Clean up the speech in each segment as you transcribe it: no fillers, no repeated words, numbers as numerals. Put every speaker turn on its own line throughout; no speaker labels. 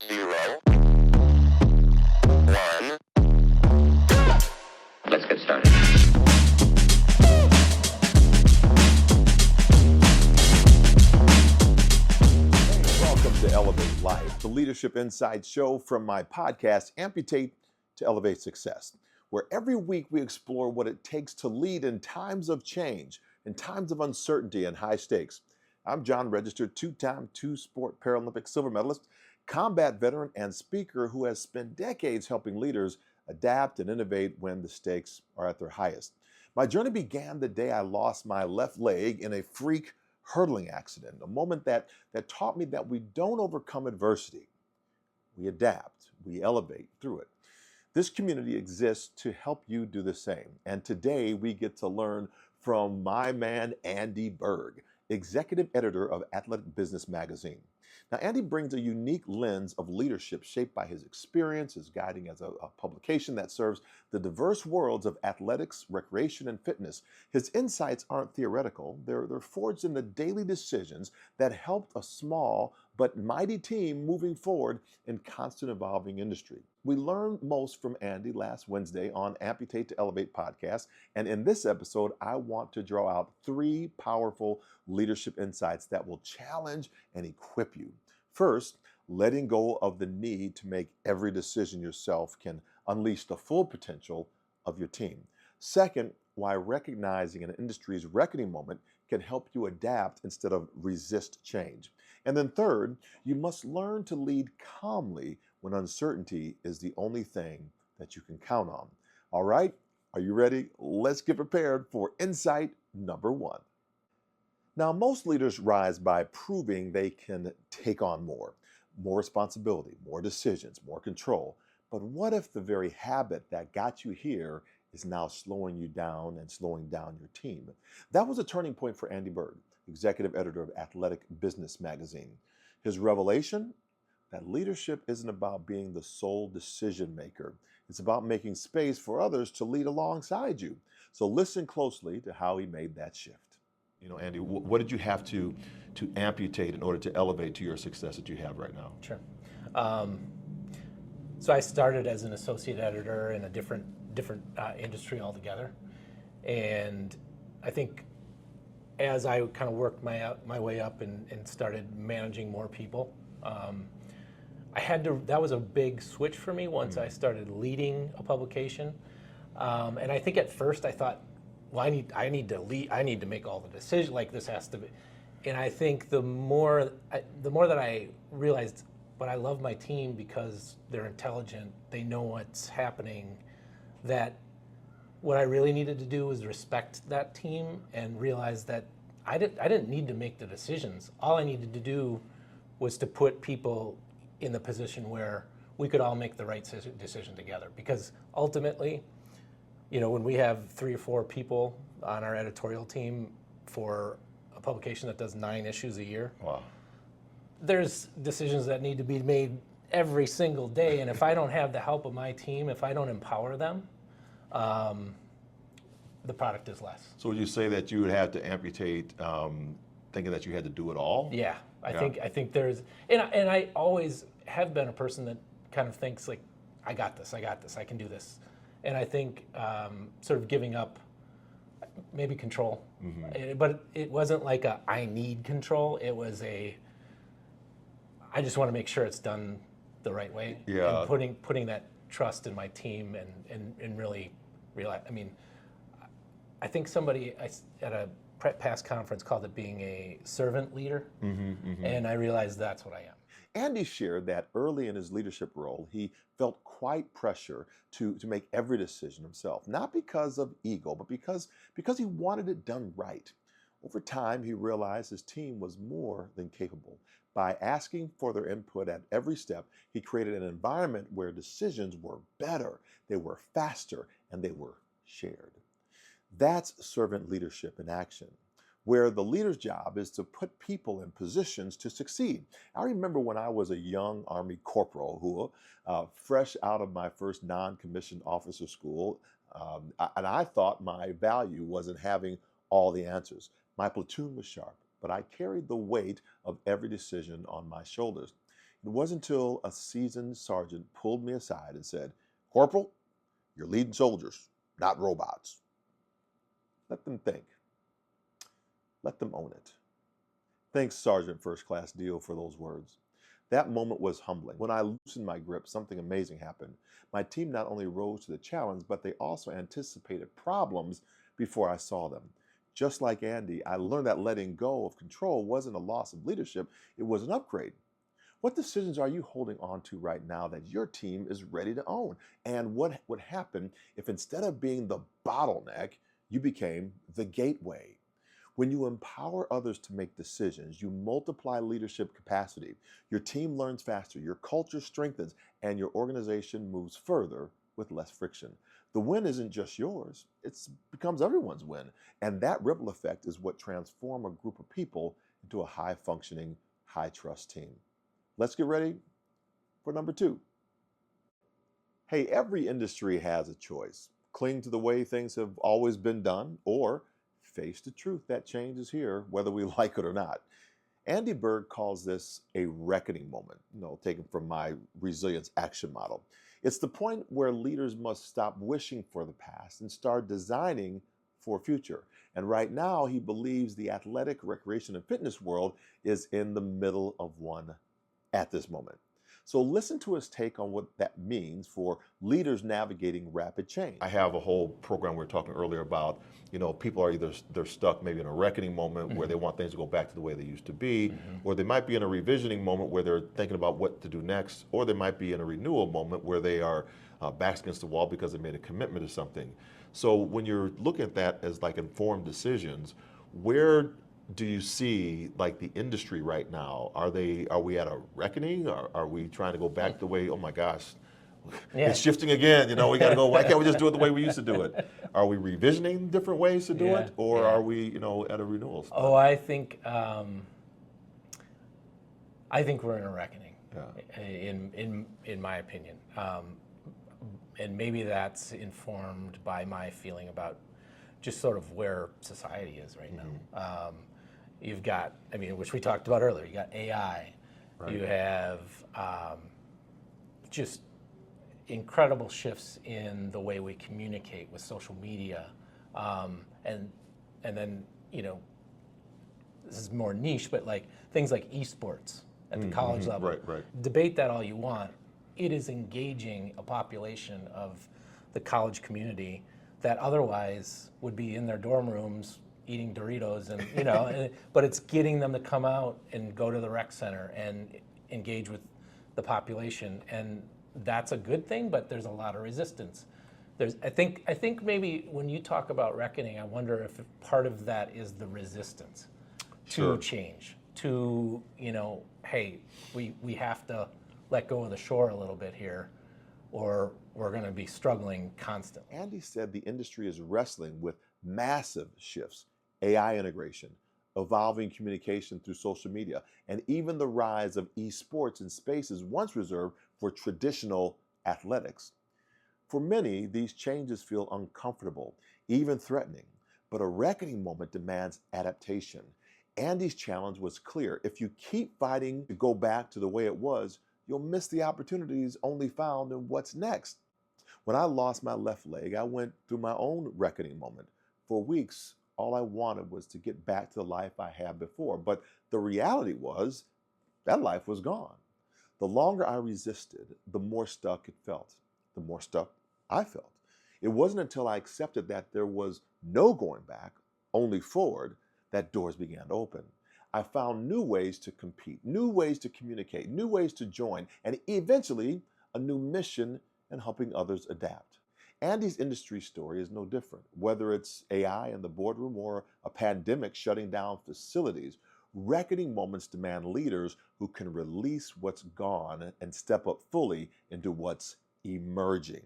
0, 1. Let's get started.
Welcome to Elevate Life, the Leadership Insight show from my podcast, Amputate to Elevate Success, where every week we explore what it takes to lead in times of change, in times of uncertainty and high stakes. I'm John Register, two-time two-sport Paralympic silver medalist, combat veteran, and speaker who has spent decades helping leaders adapt and innovate when the stakes are at their highest. My journey began the day I lost my left leg in a freak hurdling accident, a moment that taught me that we don't overcome adversity. We adapt, we elevate through it. This community exists to help you do the same. And today we get to learn from my man, Andy Berg, executive editor of Athletic Business Magazine. Now, Andy brings a unique lens of leadership shaped by his experience, his guiding as a publication that serves the diverse worlds of athletics, recreation, and fitness. His insights aren't theoretical. They're forged in the daily decisions that helped a small but mighty team moving forward in constant evolving industry. We learned most from Andy last Wednesday on Amputate to Elevate podcast, and in this episode, I want to draw out 3 powerful leadership insights that will challenge and equip you. First, letting go of the need to make every decision yourself can unleash the full potential of your team. Second, why recognizing an industry's reckoning moment can help you adapt instead of resist change. And then third, you must learn to lead calmly when uncertainty is the only thing that you can count on. All right, are you ready? Let's get prepared for insight number 1. Now, most leaders rise by proving they can take on more responsibility, more decisions, more control. But what if the very habit that got you here is now slowing you down and slowing down your team? That was a turning point for Andy Berg, executive editor of Athletic Business Magazine. His revelation? That leadership isn't about being the sole decision maker. It's about making space for others to lead alongside you. So listen closely to how he made that shift. You know, Andy, what did you have to amputate in order to elevate to your success that you have right now?
Sure. So I started as an associate editor in a different industry altogether, and I think as I kind of worked my way up and started managing more people, that was a big switch for me once I started leading a publication, and I think at first I thought, well, I need to lead. I need to make all the decisions. Like this has to be, and I think the more that I realized, but I love my team because they're intelligent. They know what's happening. That what I really needed to do was respect that team and realize that I didn't need to make the decisions. All I needed to do was to put people in the position where we could all make the right decision together. Because ultimately, you know, when we have 3 or 4 people on our editorial team for a publication that does 9 issues a year,
Wow.
There's decisions that need to be made every single day. And if I don't have the help of my team, if I don't empower them, the product is less.
So would you say that you would have to amputate thinking that you had to do it all?
Yeah, I think there's, and I always have been a person that kind of thinks like, I got this, I can do this. And I think sort of giving up maybe control, but it wasn't like I need control. It was I just want to make sure it's done the right way.
Yeah.
And putting that trust in my team and really realize. I mean, I think somebody at a past conference called it being a servant leader, and I realized that's what I am.
Andy shared that early in his leadership role, he felt quite pressure to make every decision himself, not because of ego, but because he wanted it done right. Over time, he realized his team was more than capable. By asking for their input at every step, he created an environment where decisions were better, they were faster, and they were shared. That's servant leadership in action, where the leader's job is to put people in positions to succeed. I remember when I was a young Army corporal who, fresh out of my first non-commissioned officer school, and I thought my value wasn't having all the answers. My platoon was sharp, but I carried the weight of every decision on my shoulders. It wasn't until a seasoned sergeant pulled me aside and said, "Corporal, you're leading soldiers, not robots." Let them think. Let them own it. Thanks, Sergeant First Class Deal, for those words. That moment was humbling. When I loosened my grip, something amazing happened. My team not only rose to the challenge, but they also anticipated problems before I saw them. Just like Andy, I learned that letting go of control wasn't a loss of leadership, it was an upgrade. What decisions are you holding on to right now that your team is ready to own? And what would happen if instead of being the bottleneck, you became the gateway? When you empower others to make decisions, you multiply leadership capacity. Your team learns faster, your culture strengthens, and your organization moves further with less friction. The win isn't just yours, it becomes everyone's win. And that ripple effect is what transforms a group of people into a high functioning, high trust team. Let's get ready for number 2. Hey, every industry has a choice. Cling to the way things have always been done, or face the truth that change is here, whether we like it or not. Andy Berg calls this a reckoning moment, taken from my resilience action model. It's the point where leaders must stop wishing for the past and start designing for a future. And right now, he believes the athletic, recreation, and fitness world is in the middle of one at this moment. So listen to his take on what that means for leaders navigating rapid change. I have a whole program we were talking earlier about, people are either they're stuck maybe in a reckoning moment where they want things to go back to the way they used to be, or they might be in a revisioning moment where they're thinking about what to do next, or they might be in a renewal moment where they are backs against the wall because they made a commitment to something. So when you're looking at that as like informed decisions, where do you see like the industry right now? Are we at a reckoning? Are we trying to go back the way, oh my gosh, it's shifting again, we got to go, why can't we just do it the way we used to do it? Are we revisioning different ways to do it? Or are we, at a renewal spot?
Oh, I think we're in a reckoning, in my opinion. And maybe that's informed by my feeling about just sort of where society is right now. You've got, which we talked about earlier, you got AI, you have just incredible shifts in the way we communicate with social media. And then, this is more niche, but like things like esports at the college level. Debate that all you want. It is engaging a population of the college community that otherwise would be in their dorm rooms eating Doritos and, but it's getting them to come out and go to the rec center and engage with the population. And that's a good thing, but there's a lot of resistance. I think maybe when you talk about reckoning, I wonder if part of that is the resistance to change, to, hey, we have to let go of the shore a little bit here, or we're going to be struggling constantly.
Andy said the industry is wrestling with massive shifts, AI integration, evolving communication through social media, and even the rise of esports in spaces once reserved for traditional athletics. For many, these changes feel uncomfortable, even threatening, but a reckoning moment demands adaptation. Andy's challenge was clear. If you keep fighting to go back to the way it was, you'll miss the opportunities only found in what's next. When I lost my left leg, I went through my own reckoning moment. For weeks, all I wanted was to get back to the life I had before. But the reality was that life was gone. The longer I resisted, the more stuck it felt. The more stuck I felt. It wasn't until I accepted that there was no going back, only forward, that doors began to open. I found new ways to compete, new ways to communicate, new ways to join, and eventually a new mission in helping others adapt. Andy's industry story is no different. Whether it's AI in the boardroom or a pandemic shutting down facilities, reckoning moments demand leaders who can release what's gone and step up fully into what's emerging.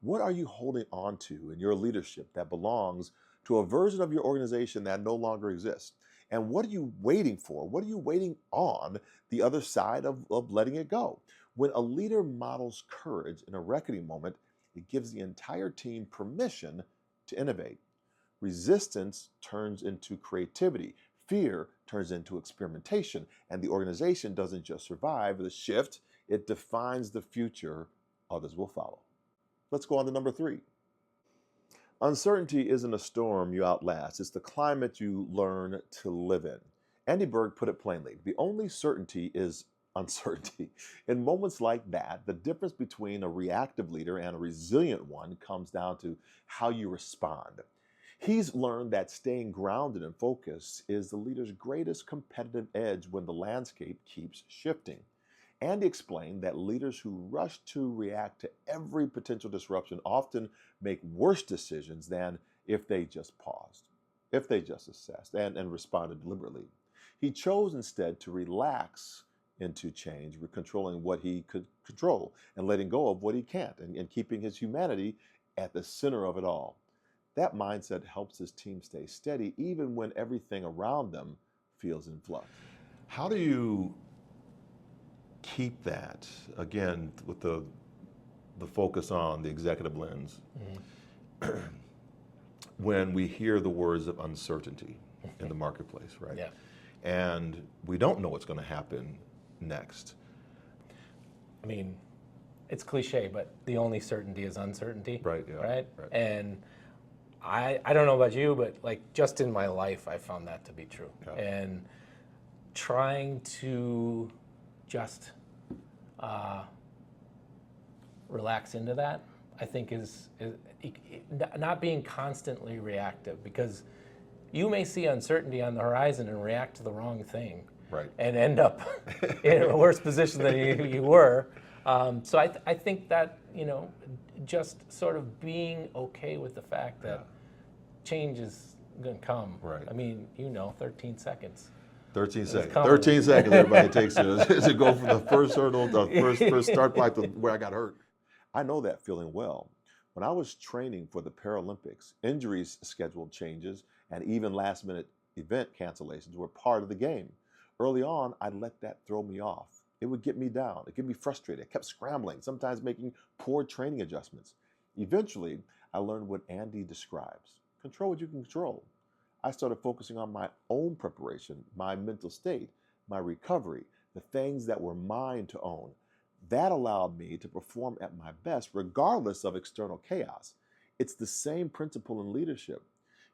What are you holding on to in your leadership that belongs to a version of your organization that no longer exists? And what are you waiting for? What are you waiting on the other side of letting it go? When a leader models courage in a reckoning moment, it gives the entire team permission to innovate. Resistance turns into creativity. Fear turns into experimentation, and the organization doesn't just survive the shift, it defines the future others will follow. Let's go on to number 3. Uncertainty isn't a storm you outlast, it's the climate you learn to live in. Andy Berg put it plainly, the only certainty is uncertainty. In moments like that, the difference between a reactive leader and a resilient one comes down to how you respond. He's learned that staying grounded and focused is the leader's greatest competitive edge when the landscape keeps shifting. Andy explained that leaders who rush to react to every potential disruption often make worse decisions than if they just paused, if they just assessed and responded deliberately. He chose instead to relax into change, controlling what he could control and letting go of what he can't, and keeping his humanity at the center of it all. That mindset helps his team stay steady even when everything around them feels in flux. How do you keep that, again, with the focus on the executive lens, when we hear the words of uncertainty in the marketplace, right?
Yeah.
And we don't know what's going to happen next.
I mean, it's cliche, but the only certainty is uncertainty.
Right, yeah,
Right?
right.
And I don't know about you, but like just in my life, I found that to be true.
Yeah.
And trying to just relax into that, I think is not being constantly reactive, because you may see uncertainty on the horizon and react to the wrong thing,
Right.
and end up in a worse position than you were. So I think that, just sort of being okay with the fact that change is going to come.
Right.
I mean, 13 seconds.
13 seconds.
coming.
13 seconds everybody takes to go from the first hurdle, the first start block to where I got hurt. I know that feeling well. When I was training for the Paralympics, injuries, scheduled changes, and even last-minute event cancellations were part of the game. Early on, I'd let that throw me off. It would get me down. It get me frustrated. I kept scrambling, sometimes making poor training adjustments. Eventually, I learned what Andy describes. Control what you can control. I started focusing on my own preparation, my mental state, my recovery, the things that were mine to own. That allowed me to perform at my best regardless of external chaos. It's the same principle in leadership.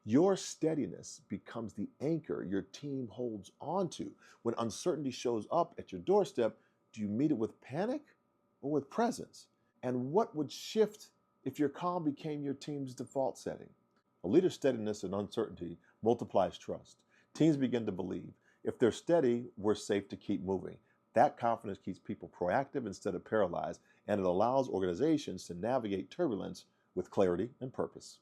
Your steadiness becomes the anchor your team holds onto. When uncertainty shows up at your doorstep, do you meet it with panic or with presence? And what would shift if your calm became your team's default setting? A leader's steadiness and uncertainty multiplies trust. Teams begin to believe if they're steady, we're safe to keep moving. That confidence keeps people proactive instead of paralyzed, and it allows organizations to navigate turbulence with clarity and purpose.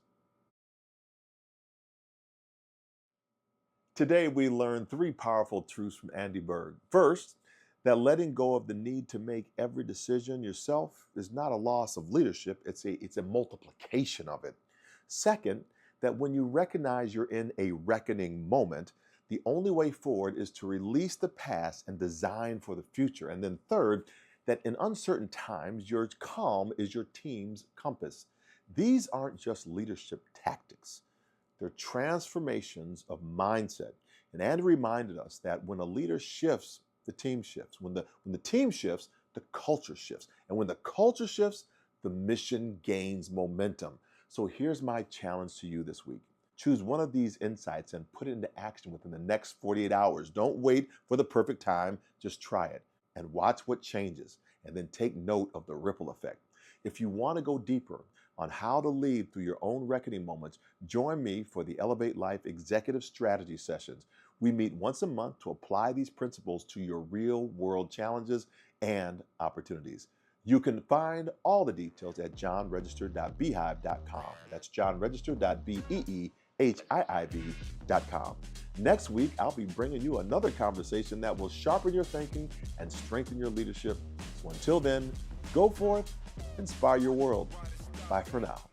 Today, we learned 3 powerful truths from Andy Berg. First, that letting go of the need to make every decision yourself is not a loss of leadership, it's a multiplication of it. Second, that when you recognize you're in a reckoning moment, the only way forward is to release the past and design for the future. And then third, that in uncertain times, your calm is your team's compass. These aren't just leadership tactics. They're transformations of mindset. And Andy reminded us that when a leader shifts, the team shifts. When the team shifts, the culture shifts. And when the culture shifts, the mission gains momentum. So here's my challenge to you this week. Choose one of these insights and put it into action within the next 48 hours. Don't wait for the perfect time. Just try it and watch what changes, and then take note of the ripple effect. If you want to go deeper on how to lead through your own reckoning moments, join me for the Elevate Life Executive Strategy Sessions. We meet once a month to apply these principles to your real-world challenges and opportunities. You can find all the details at johnregister.beehive.com. That's johnregister.beehive.com. Next week, I'll be bringing you another conversation that will sharpen your thinking and strengthen your leadership. So until then, go forth, inspire your world. Bye for now.